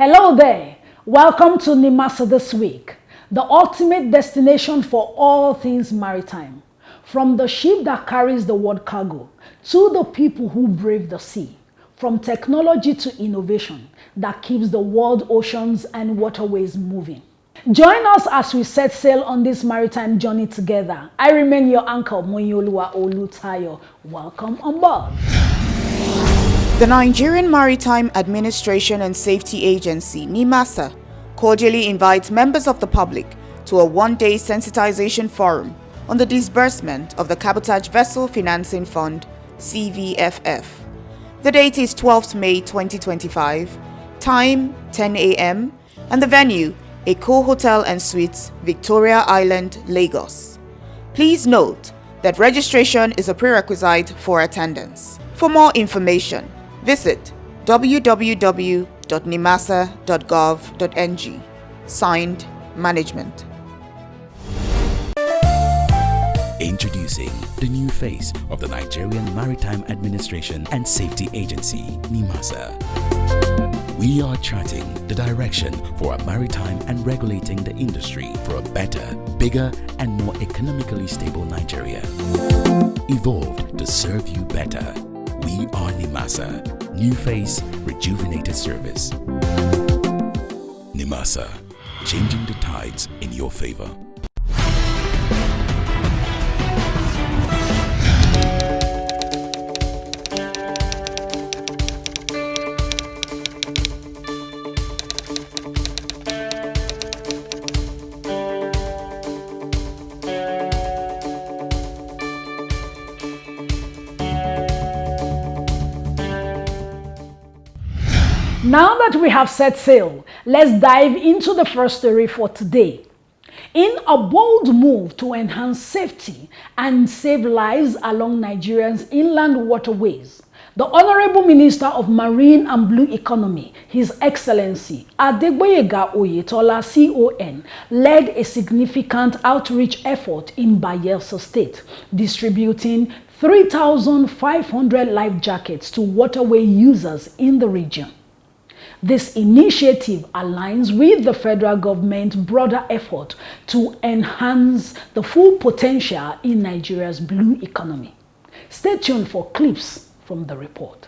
Hello there. Welcome to NIMASA This Week, the ultimate destination for all things maritime. From the ship that carries the world cargo to the people who brave the sea, from technology to innovation that keeps the world oceans and waterways moving. Join us as we set sail on this maritime journey together. I remain your anchor, Oyetola Olutayo. Welcome on board. The Nigerian Maritime Administration and Safety Agency, NIMASA, cordially invites members of the public to a one-day sensitization forum on the disbursement of the Cabotage Vessel Financing Fund, CVFF. The date is 12th May 2025, time 10 a.m., and the venue, Eko Hotel and Suites, Victoria Island, Lagos. Please note that registration is a prerequisite for attendance. For more information, visit www.nimasa.gov.ng. Signed, Management. Introducing the new face of the Nigerian Maritime Administration and Safety Agency, NIMASA. We are charting the direction for a maritime and regulating the industry for a better, bigger, and more economically stable Nigeria. Evolved to serve you better. We are NIMASA. New face, rejuvenated service. NIMASA, changing the tides in your favor. Now that we have set sail, let's dive into the first story for today. In a bold move to enhance safety and save lives along Nigeria's inland waterways, the Honorable Minister of Marine and Blue Economy, His Excellency Adegboyega Oyetola, CON, led a significant outreach effort in Bayelsa State, distributing 3,500 life jackets to waterway users in the region. This initiative aligns with the federal government's broader effort to enhance the full potential in Nigeria's blue economy. Stay tuned for clips from the report.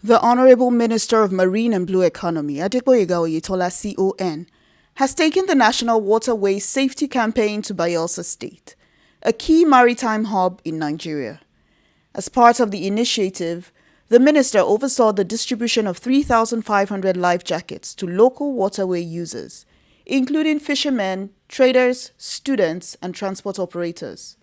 The Honorable Minister of Marine and Blue Economy, Adegboyega Oyetola, CON, has taken the National Waterway Safety Campaign to Bayelsa State, a key maritime hub in Nigeria. As part of the initiative, the minister oversaw the distribution of 3,500 life jackets to local waterway users, including fishermen, traders, students, and transport operators.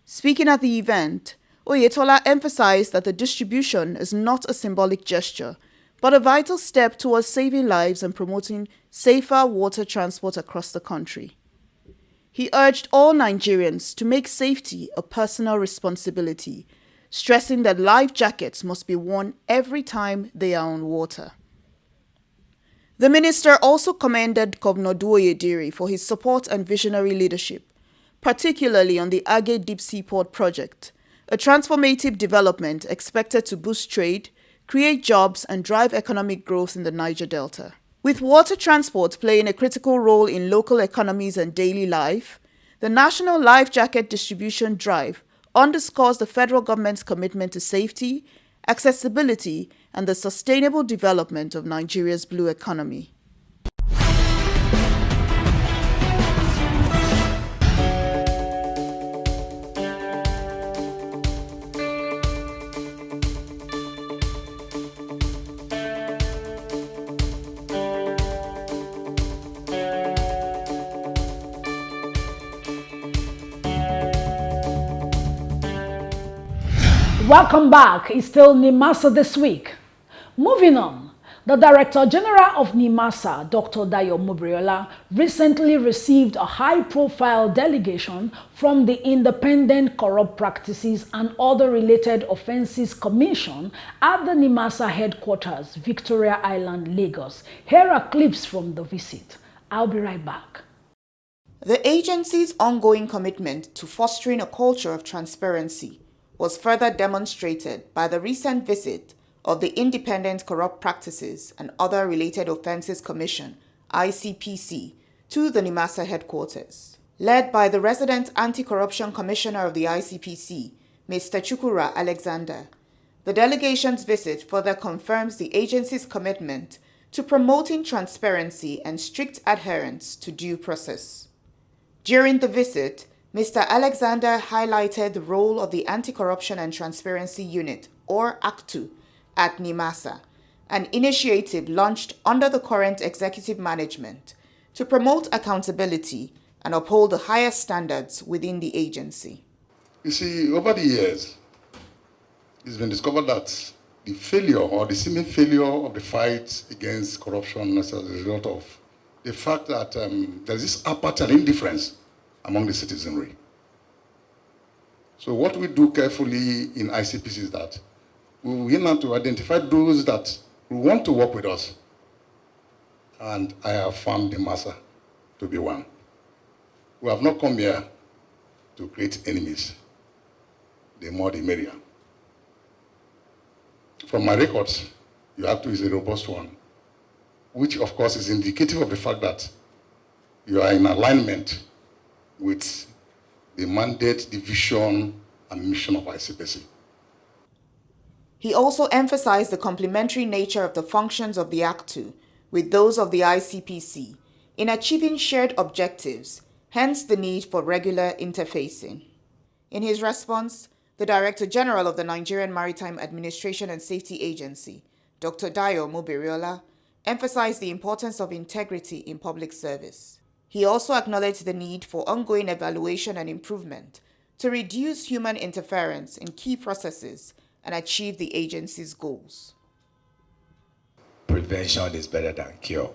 Speaking at the event, Oyetola emphasized that the distribution is not a symbolic gesture, but a vital step towards saving lives and promoting safer water transport across the country. He urged all Nigerians to make safety a personal responsibility, stressing that life jackets must be worn every time they are on water. The minister also commended Governor Oyedere for his support and visionary leadership, particularly on the Agge Deep Seaport project, a transformative development expected to boost trade, create jobs, and drive economic growth in the Niger Delta. With water transport playing a critical role in local economies and daily life, the National Life Jacket Distribution Drive underscores the federal government's commitment to safety, accessibility, and the sustainable development of Nigeria's blue economy. Welcome back. It's still NIMASA This Week. Moving on, the Director General of NIMASA, Dr. Dayo Mobriola, recently received a high-profile delegation from the Independent Corrupt Practices and Other Related Offences Commission at the NIMASA headquarters, Victoria Island, Lagos. Here are clips from the visit. I'll be right back. The agency's ongoing commitment to fostering a culture of transparency was further demonstrated by the recent visit of the Independent Corrupt Practices and Other Related Offences Commission, ICPC, to the NIMASA headquarters. Led by the Resident Anti-Corruption Commissioner of the ICPC, Mr. Chukura Alexander, the delegation's visit further confirms the agency's commitment to promoting transparency and strict adherence to due process. During the visit, Mr. Alexander highlighted the role of the Anti-Corruption and Transparency Unit, or ACTU, at NIMASA, an initiative launched under the current executive management to promote accountability and uphold the highest standards within the agency. You see, over the years, it's been discovered that the failure or the seeming failure of the fight against corruption as a result of the fact that there's this apathy and indifference among the citizenry. So what we do carefully in ICPC is that we will now to identify those that will want to work with us. And I have found NIMASA to be one. We have not come here to create enemies. The more the merrier. From my records, your ACTU is a robust one, which of course is indicative of the fact that you are in alignment with the mandate, the vision, and mission of ICPC. He also emphasized the complementary nature of the functions of the ACTU with those of the ICPC in achieving shared objectives, hence the need for regular interfacing. In his response, the Director General of the Nigerian Maritime Administration and Safety Agency, Dr. Dayo Mobiriola, emphasized the importance of integrity in public service. He also acknowledged the need for ongoing evaluation and improvement to reduce human interference in key processes and achieve the agency's goals. Prevention is better than cure.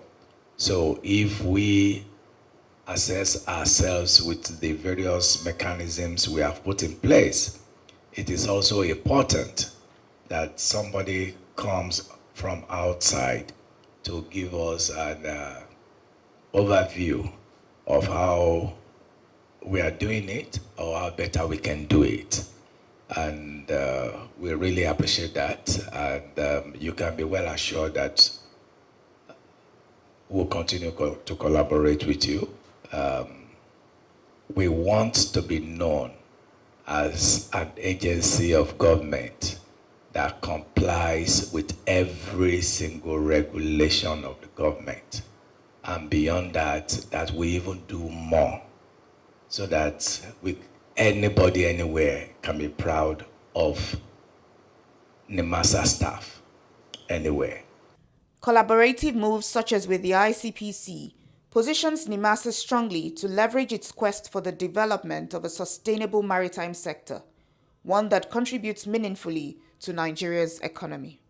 So if we assess ourselves with the various mechanisms we have put in place, it is also important that somebody comes from outside to give us an overview of how we are doing it or how better we can do it. And we really appreciate that. And you can be well assured that we'll continue to collaborate with you. We want to be known as an agency of government that complies with every single regulation of the government. And beyond that, that we even do more so that anybody anywhere can be proud of NIMASA staff anywhere. Collaborative moves such as with the ICPC positions NIMASA strongly to leverage its quest for the development of a sustainable maritime sector, one that contributes meaningfully to Nigeria's economy.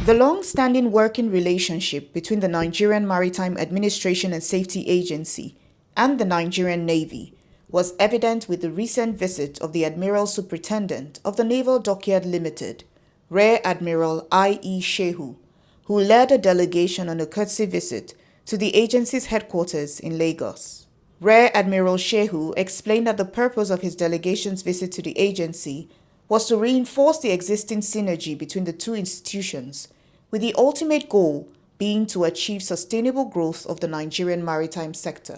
The long-standing working relationship between the Nigerian Maritime Administration and Safety Agency and the Nigerian Navy was evident with the recent visit of the Admiral Superintendent of the Naval Dockyard Limited, Rear Admiral I.E. Shehu, who led a delegation on a courtesy visit to the agency's headquarters in Lagos. Rear Admiral Shehu explained that the purpose of his delegation's visit to the agency was to reinforce the existing synergy between the two institutions, with the ultimate goal being to achieve sustainable growth of the Nigerian maritime sector.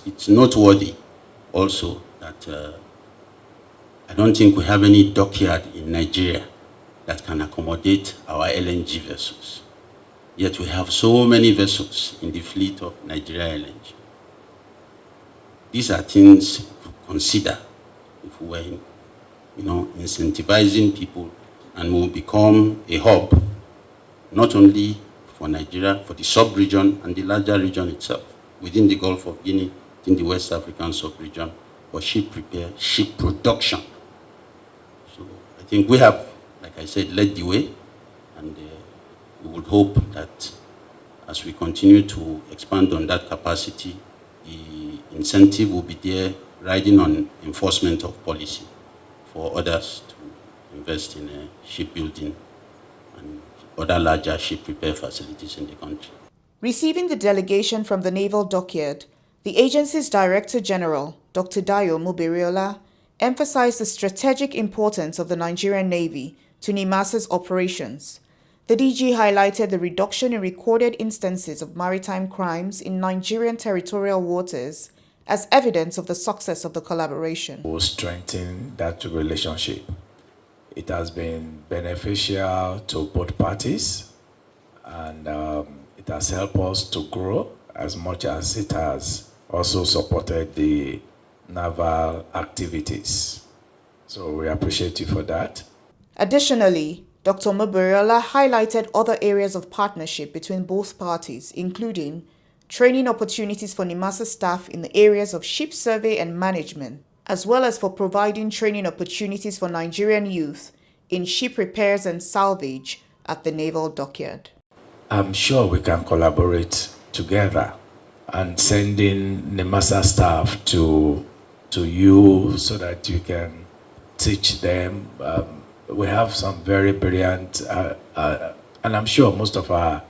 It's noteworthy also that I don't think we have any dockyard in Nigeria that can accommodate our LNG vessels. Yet we have so many vessels in the fleet of Nigeria LNG. These are things to consider if we were incentivizing people, and will become a hub, not only for Nigeria, for the sub-region and the larger region itself, within the Gulf of Guinea, in the West African sub-region, for ship repair, ship production. So I think we have, like I said, led the way, and we would hope that as we continue to expand on that capacity, the incentive will be there riding on enforcement of policy for others to invest in shipbuilding and other larger ship repair facilities in the country. Receiving the delegation from the Naval Dockyard, the agency's Director General, Dr. Dayo Muberiola, emphasized the strategic importance of the Nigerian Navy to NIMASA's operations. The DG highlighted the reduction in recorded instances of maritime crimes in Nigerian territorial waters as evidence of the success of the collaboration. We'll strengthen that relationship. It has been beneficial to both parties, and it has helped us to grow as much as it has also supported the naval activities. So we appreciate you for that. Additionally, Dr. Muberiola highlighted other areas of partnership between both parties, including training opportunities for NIMASA staff in the areas of ship survey and management, as well as for providing training opportunities for Nigerian youth in ship repairs and salvage at the Naval Dockyard. I'm sure we can collaborate together, and sending NIMASA staff to you so that you can teach them. We have some very brilliant, and I'm sure most of our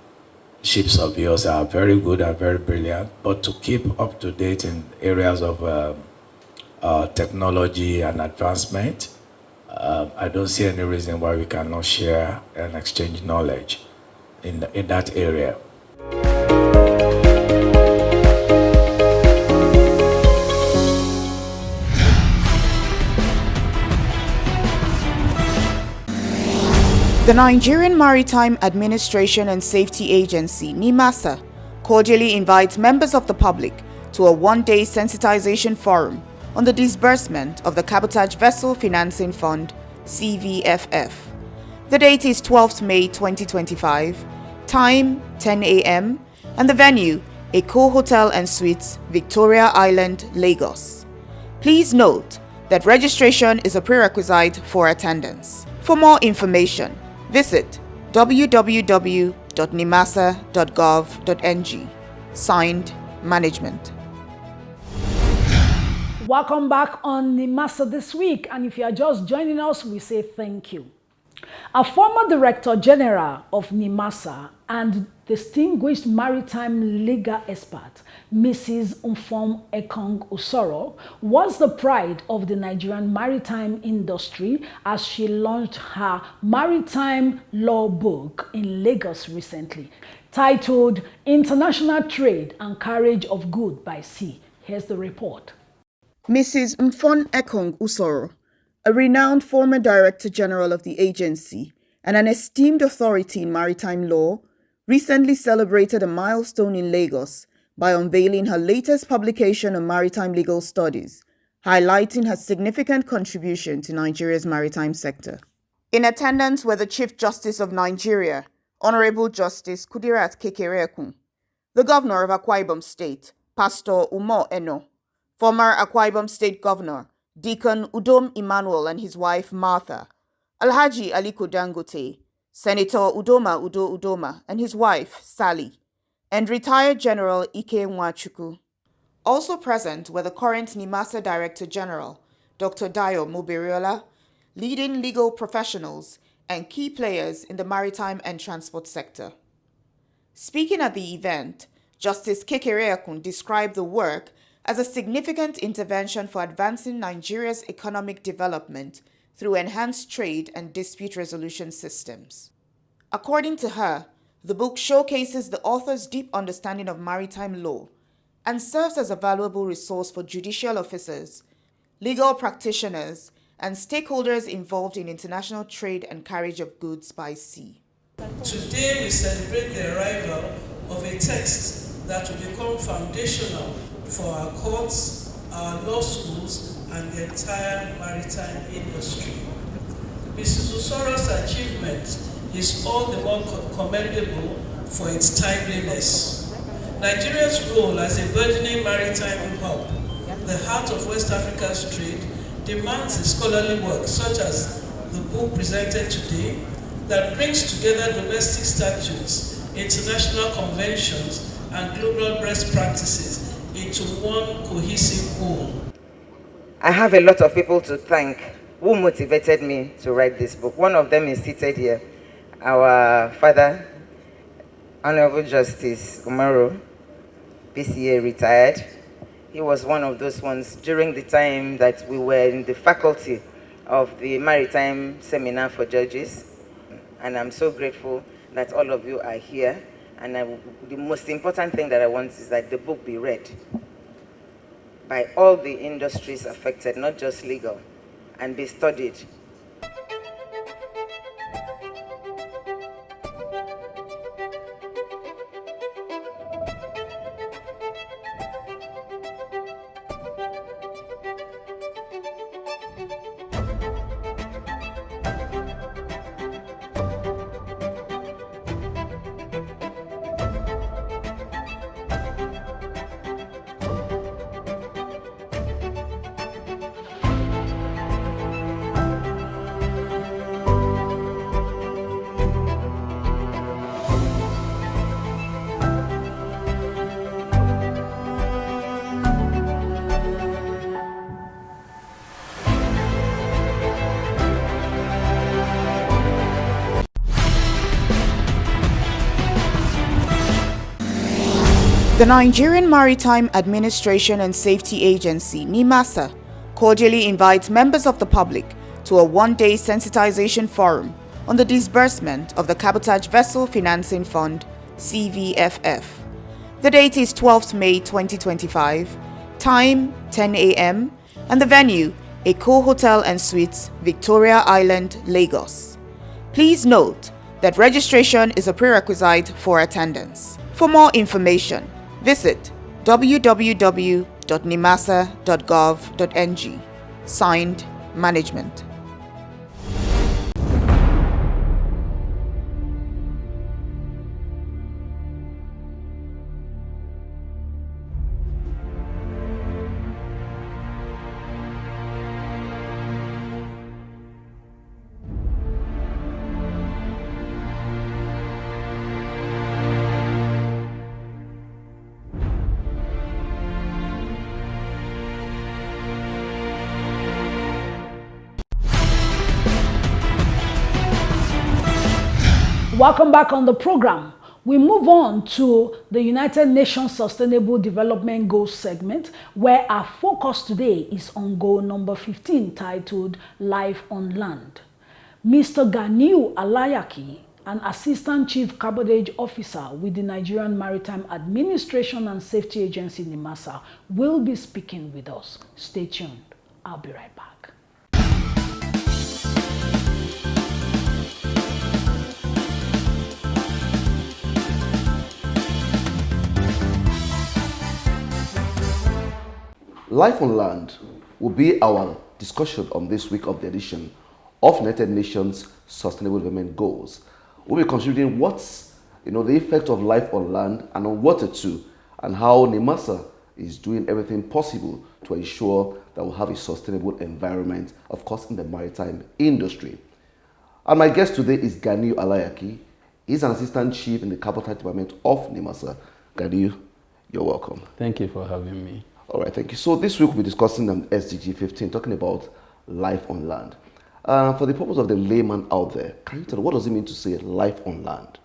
ship surveyors are very good and very brilliant, but to keep up to date in areas of technology and advancement, I don't see any reason why we cannot share and exchange knowledge in that area. The Nigerian Maritime Administration and Safety Agency, NIMASA, cordially invites members of the public to a one-day sensitization forum on the disbursement of the Cabotage Vessel Financing Fund, CVFF. The date is 12th May 2025, time 10 a.m., and the venue, Eko Hotel and Suites, Victoria Island, Lagos. Please note that registration is a prerequisite for attendance. For more information, visit www.nimasa.gov.ng. Signed, Management. Welcome back on NIMASA This Week, and if you are just joining us, we say thank you. A former Director General of NIMASA and distinguished maritime legal expert, Mrs. Mfon Ekong Usoro, was the pride of the Nigerian maritime industry as she launched her maritime law book in Lagos recently, titled International Trade and Carriage of Goods by Sea. Here's the report. Mrs. Mfon Ekong Usoro, a renowned former Director General of the agency and an esteemed authority in maritime law, recently celebrated a milestone in Lagos by unveiling her latest publication on maritime legal studies, highlighting her significant contribution to Nigeria's maritime sector. In attendance were the Chief Justice of Nigeria, Honorable Justice Kudirat Kekereekun, the Governor of Akwa Ibom State, Pastor Umo Eno, former Akwa Ibom State Governor, Deacon Udom Emmanuel and his wife Martha, Alhaji Aliko Dangote, Senator Udoma Udo Udoma and his wife Sally, and retired General Ike Nwachukwu. Also present were the current NIMASA Director General, Dr. Dayo Muberiola, leading legal professionals, and key players in the maritime and transport sector. Speaking at the event, Justice Kekereekun described the work as a significant intervention for advancing Nigeria's economic development through enhanced trade and dispute resolution systems. According to her, the book showcases the author's deep understanding of maritime law and serves as a valuable resource for judicial officers, legal practitioners, and stakeholders involved in international trade and carriage of goods by sea. Today we celebrate the arrival of a text that will become foundational for our courts, our law schools, and the entire maritime industry. Mrs. Usoro's achievement is all the more commendable for its timeliness. Nigeria's role as a burgeoning maritime hub, the heart of West Africa's trade, demands a scholarly work such as the book presented today that brings together domestic statutes, international conventions, and global best practices into one cohesive whole. I have a lot of people to thank who motivated me to write this book. One of them is seated here, our father, Honorable Justice Umaru, PCA retired. He was one of those ones during the time that we were in the faculty of the Maritime Seminar for Judges. And I'm so grateful that all of you are here. And the most important thing that I want is that the book be read by all the industries affected, not just legal, and be studied. The Nigerian Maritime Administration and Safety Agency, NIMASA, cordially invites members of the public to a one-day sensitization forum on the disbursement of the Cabotage Vessel Financing Fund, CVFF. The date is 12th May 2025, time 10 a.m., and the venue, Eko Hotel and Suites, Victoria Island, Lagos. Please note that registration is a prerequisite for attendance. For more information, visit www.nimasa.gov.ng. Signed, Management. Welcome back on the program. We move on to the United Nations Sustainable Development Goals segment, where our focus today is on goal number 15, titled Life on Land. Mr. Ganiyu Alayaki, an Assistant Chief Cabotage Officer with the Nigerian Maritime Administration and Safety Agency, NIMASA, will be speaking with us. Stay tuned. I'll be right back. Life on Land will be our discussion on this week of the edition of United Nations Sustainable Development Goals. We'll be considering what's the effect of life on land and on water too, and how NIMASA is doing everything possible to ensure that we'll have a sustainable environment, of course, in the maritime industry. And my guest today is Ganiyu Alayaki. He's an Assistant Chief in the Cabotage Department of NIMASA. Ganiyu, you're welcome. Thank you for having me. All right, thank you. So this week we'll be discussing SDG 15, talking about life on land. For the purpose of the layman out there, can you tell what does it mean to say life on land?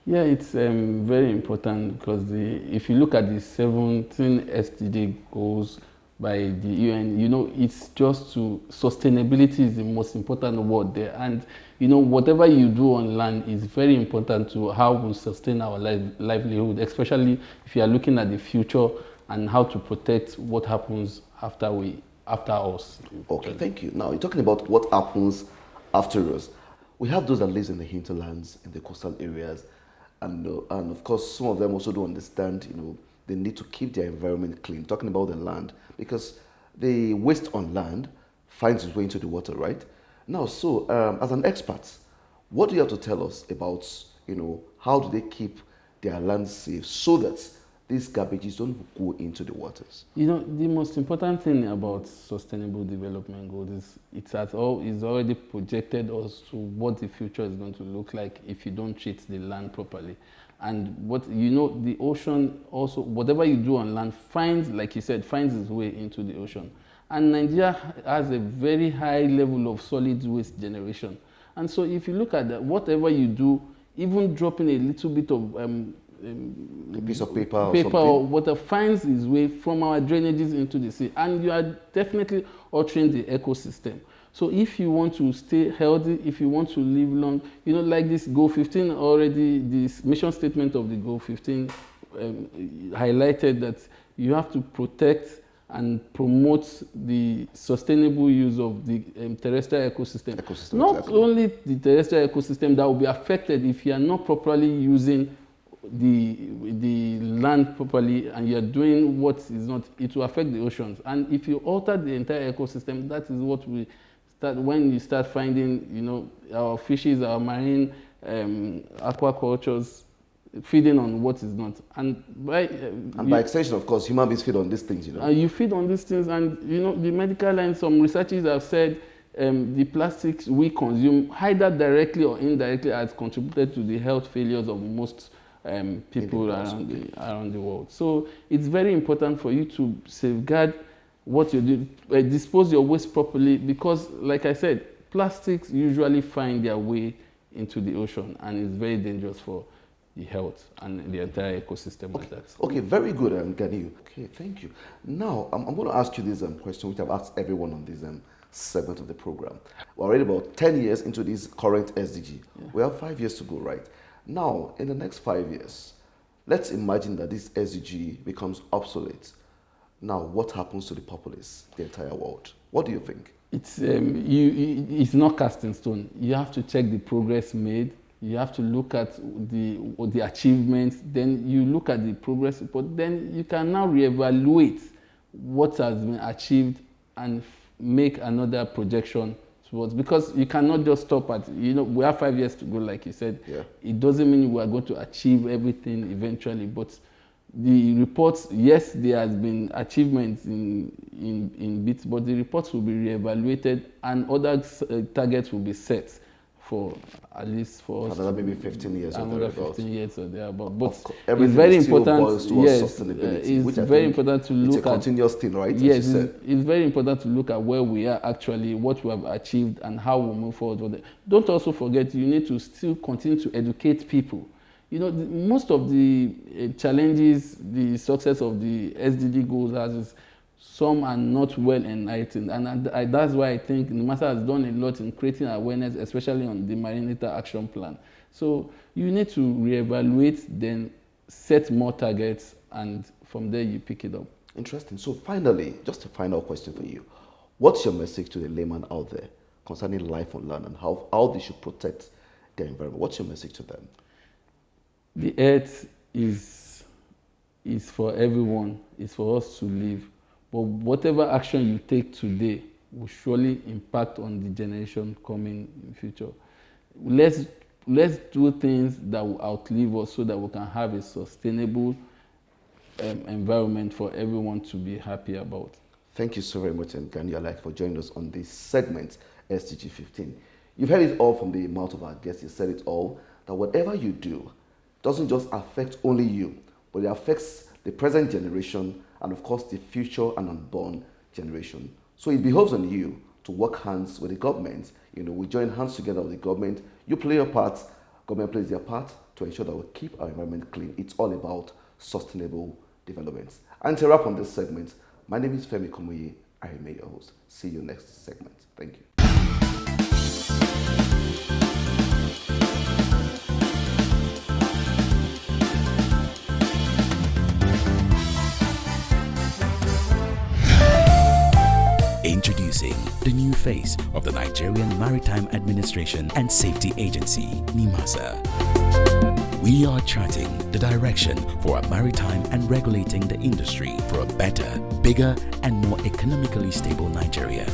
Yeah, it's very important because if you look at the 17 SDG goals by the UN, it's just sustainability is the most important word there. And, whatever you do on land is very important to how we sustain our livelihood, especially if you are looking at the future and how to protect what happens after us. Okay, thank you. Now, you're talking about what happens after us. We have those that live in the hinterlands, in the coastal areas, and of course, some of them also don't understand, they need to keep their environment clean. Talking about the land, because the waste on land finds its way into the water, right? Now, so as an expert, what do you have to tell us about, how do they keep their land safe so that these garbages don't go into the waters? The most important thing about sustainable development goals is it's already projected as to what the future is going to look like if you don't treat the land properly. And the ocean also, whatever you do on land finds, like you said, finds its way into the ocean. And Nigeria has a very high level of solid waste generation. And so if you look at that, whatever you do, even dropping a little bit of a piece of paper or water finds its way from our drainages into the sea, and you are definitely altering the ecosystem. So if you want to stay healthy, if you want to live long, like this Goal 15 already, this mission statement of the Goal 15 highlighted that you have to protect and promote the sustainable use of the terrestrial ecosystem. Not exactly. Only the terrestrial ecosystem that will be affected if you are not properly using the land properly and you are doing what is not, it will affect the oceans. And if you alter the entire ecosystem, that is what we start, when you start finding, our fishes, our marine aquacultures feeding on what is not. And by extension, of course, human beings feed on these things, You feed on these things, and, the medical line, some researchers have said the plastics we consume, either directly or indirectly, has contributed to the health failures of most people around the world. So it's very important for you to safeguard what you do, dispose your waste properly, because, like I said, plastics usually find their way into the ocean, and it's very dangerous for the health and the entire ecosystem of that. Okay, very good, Ganiyu. Okay, thank you. Now, I'm going to ask you this question, which I've asked everyone on this segment of the program. We're already about 10 years into this current SDG. Yeah. We have 5 years to go, right? Now, in the next 5 years, let's imagine that this SDG becomes obsolete. Now, what happens to the populace, the entire world? What do you think? It's not cast in stone. You have to check the progress made. You have to look at the achievements. Then you look at the progress report. Then you can now reevaluate what has been achieved and make another projection towards, because you cannot just stop at, we have 5 years to go, like you said. Yeah. It doesn't mean we are going to achieve everything eventually, but the reports, yes, there has been achievements in bits, but the reports will be reevaluated and other targets will be set for at least for another maybe 15 years another 15 years or thereabout. But it's very important. Yes, it's very important to look at. It's a continuous thing, right? Yes, it's very important to look at where we are actually, what we have achieved, and how we move forward with it. Don't also forget, you need to still continue to educate people. Most of the challenges, the success of the SDG goals is some are not well enlightened, and that's why I think NIMASA has done a lot in creating awareness, especially on the Marinator Action Plan. So you need to reevaluate, then set more targets, and from there you pick it up. Interesting. So finally, just a final question for you. What's your message to the layman out there concerning life on land and how they should protect their environment? What's your message to them? The earth is for everyone. It's for us to live. But whatever action you take today will surely impact on the generation coming in the future. Let's do things that will outlive us so that we can have a sustainable environment for everyone to be happy about. Thank you so very much, and Ganiyu, Alayaki, for joining us on this segment, SDG 15. You've heard it all from the mouth of our guests. You said it all, that whatever you do doesn't just affect only you, but it affects the present generation and, of course, the future and unborn generation. So it behoves on you to work hands with the government. We join hands together with the government. You play your part, government plays their part to ensure that we keep our environment clean. It's all about sustainable development. And to wrap on this segment, my name is Femi Kumuyi. I remain your host. See you next segment. Thank you. Introducing the new face of the Nigerian Maritime Administration and Safety Agency, NIMASA. We are charting the direction for our maritime and regulating the industry for a better, bigger, and more economically stable Nigeria.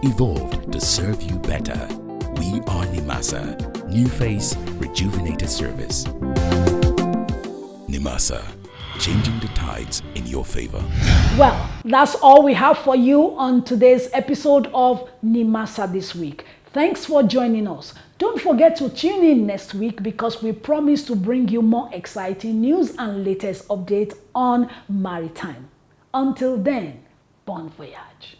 Evolved to serve you better. We are NIMASA, New Face, Rejuvenated Service. NIMASA, changing the tides in your favor. Well, that's all we have for you on today's episode of NIMASA This Week. Thanks for joining us. Don't forget to tune in next week because we promise to bring you more exciting news and latest updates on maritime. Until then, bon voyage.